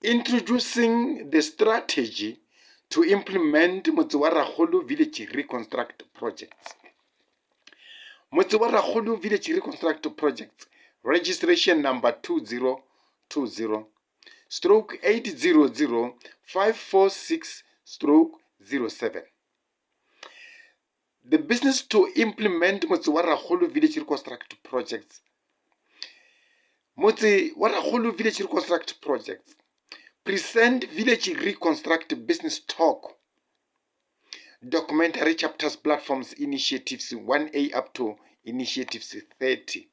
introducing the strategy to implement Motse wa Rakgolo Village Reconstruct projects. Motse wa Rakgolo Village Reconstruct projects, registration number 2020/800-546/07. The business to implement Motse wa Rakgolo Village Reconstruct projects. Motse wa Rakgolo Village Reconstruct projects present Village Reconstruct business talk, documentary chapters, platforms, initiatives 1A up to initiatives 30.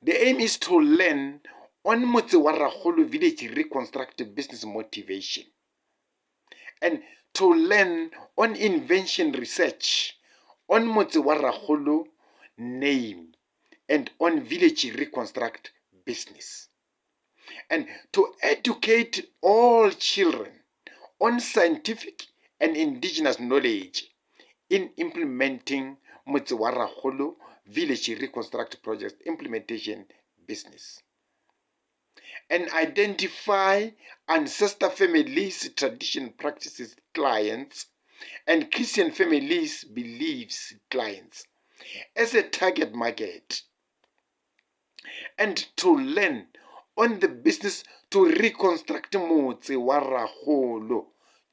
The aim is to learn on Motse wa Rakgolo Village Reconstruct business motivation and to learn on invention research, on Motse wa Rakgolo name, and on Village Reconstruct business, and to educate all children on scientific and indigenous knowledge in implementing Motse wa Rakgolo Village Reconstruct project implementation business, and identify ancestor families' tradition practices clients and Christian families' beliefs clients as a target market, and to learn on the business to reconstruct Motse wa Rakgolo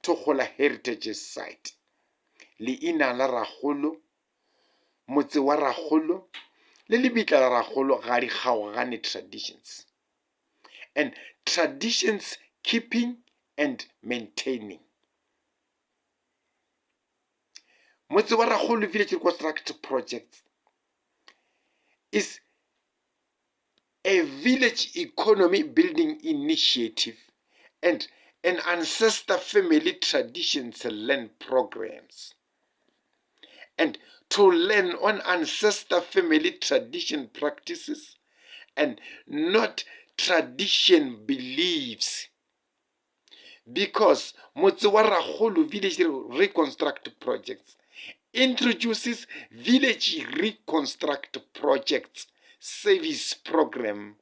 Togola heritage site. Leina la Rakgolo, Motse wa Rakgolo, le lebitla la Rakgolo ga di kgaogane traditions, and traditions keeping and maintaining. Motse wa Rakgolo Village Reconstruct project is a village economy building initiative and an ancestor family traditions learn programs. And to learn on ancestor family tradition practices and not tradition beliefs. Because Motse wa Rakgolo Village Reconstruct projects introduces Village Reconstruct projects service program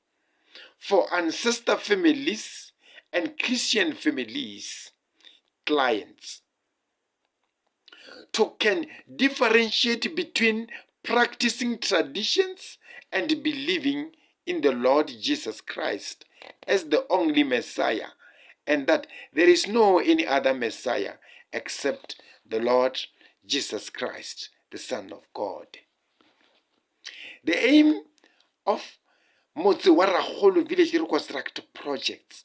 for ancestor families and Christian families clients to can differentiate between practicing traditions and believing in the Lord Jesus Christ as the only Messiah, and that there is no any other Messiah except the Lord Jesus Christ, the Son of God. The aim of Motse wa Rakgolo Village Reconstruct projects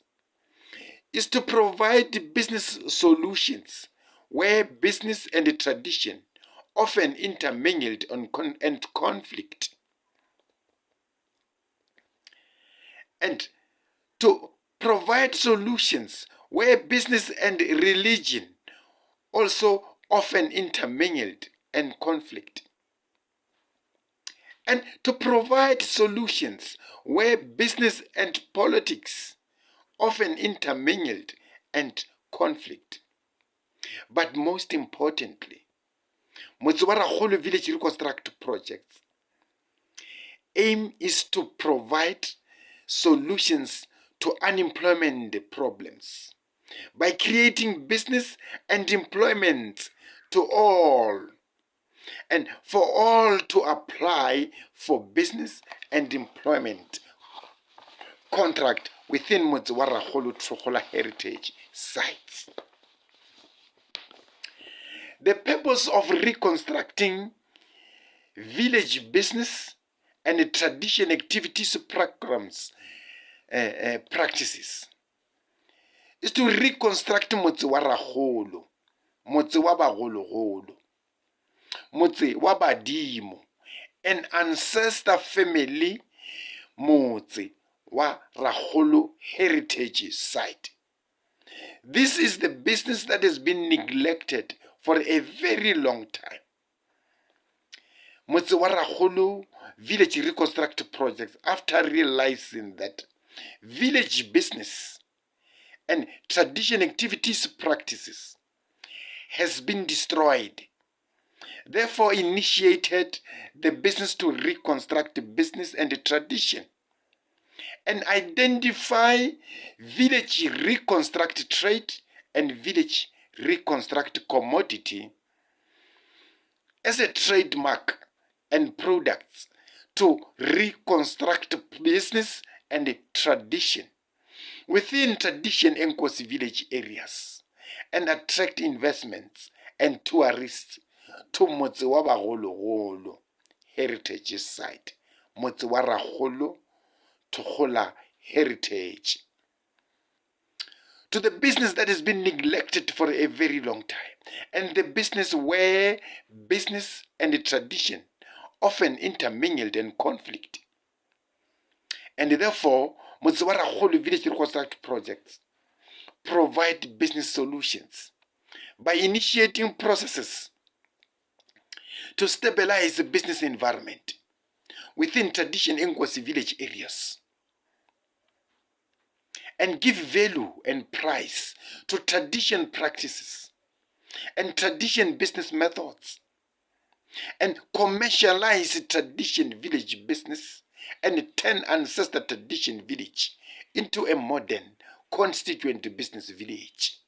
is to provide business solutions where business and tradition often intermingled and conflict, and to provide solutions where business and religion also often intermingled and conflict, and to provide solutions where business and politics often intermingled and conflict. But most importantly, Motse wa Rakgolo Village Reconstruct projects aim is to provide solutions to unemployment problems by creating business and employment to all, and for all to apply for business and employment contract within Motse wa Rakgolo Togola heritage sites. The purpose of reconstructing village business and tradition activities practices is to reconstruct Motse wa Rakgolo, Motse wa Bagologolo, Motse wa Badimo, an ancestor family Motse wa Rakgolo heritage site. This is the business that has been neglected for a very long time. Motse wa Rakgolo Village Reconstruct projects, after realizing that village business and tradition activities practices has been destroyed, therefore initiated the business to reconstruct business and tradition and identify village reconstruct trade and village reconstruct commodity as a trademark and products to reconstruct business and tradition within tradition Nkosi village areas and attract investments and tourists to Motse wa Bagologolo heritage site, Motse wa Rakgolo Togola heritage, to the business that has been neglected for a very long time, and the business where business and the tradition often intermingled and conflict. And therefore, Motse wa Rakgolo village reconstruct projects provide business solutions by initiating processes to stabilize the business environment within tradition Nkosi village areas and give value and price to tradition practices and tradition business methods and commercialize tradition village business and turn ancestor tradition village into a modern constituent business village.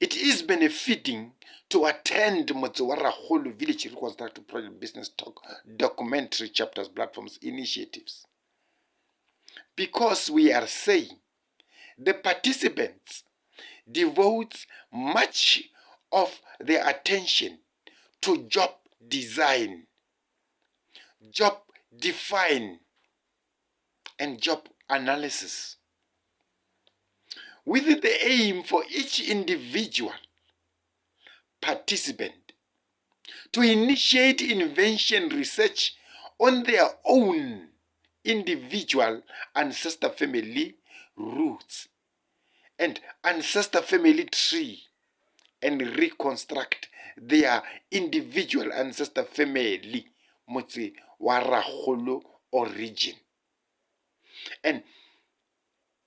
It is benefiting to attend Motse wa Rakgolo Village Reconstruct Project Business Talk documentary chapters, platforms, initiatives, because we are saying the participants devote much of their attention to job design, job define, and job analysis, with the aim for each individual participant to initiate invention research on their own individual ancestor family roots and ancestor family tree and reconstruct their individual ancestor family Motse wa Rakgolo origin and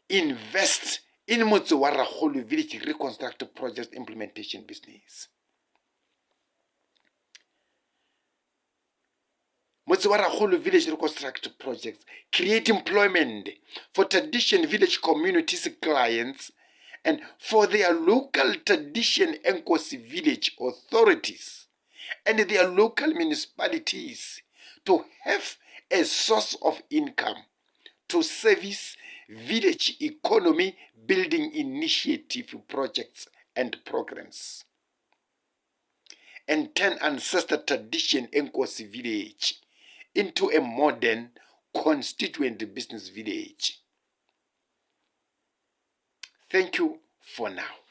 invest in Motse wa Rakgolo village reconstruct project implementation business. Motse wa Rakgolo village reconstruct projects create employment for tradition village communities clients and for their local tradition Nkosi village authorities and their local municipalities to have a source of income to service village economy building initiative projects and programs and turn ancestor tradition Nkosi village into a modern constituent business village. Thank you for now.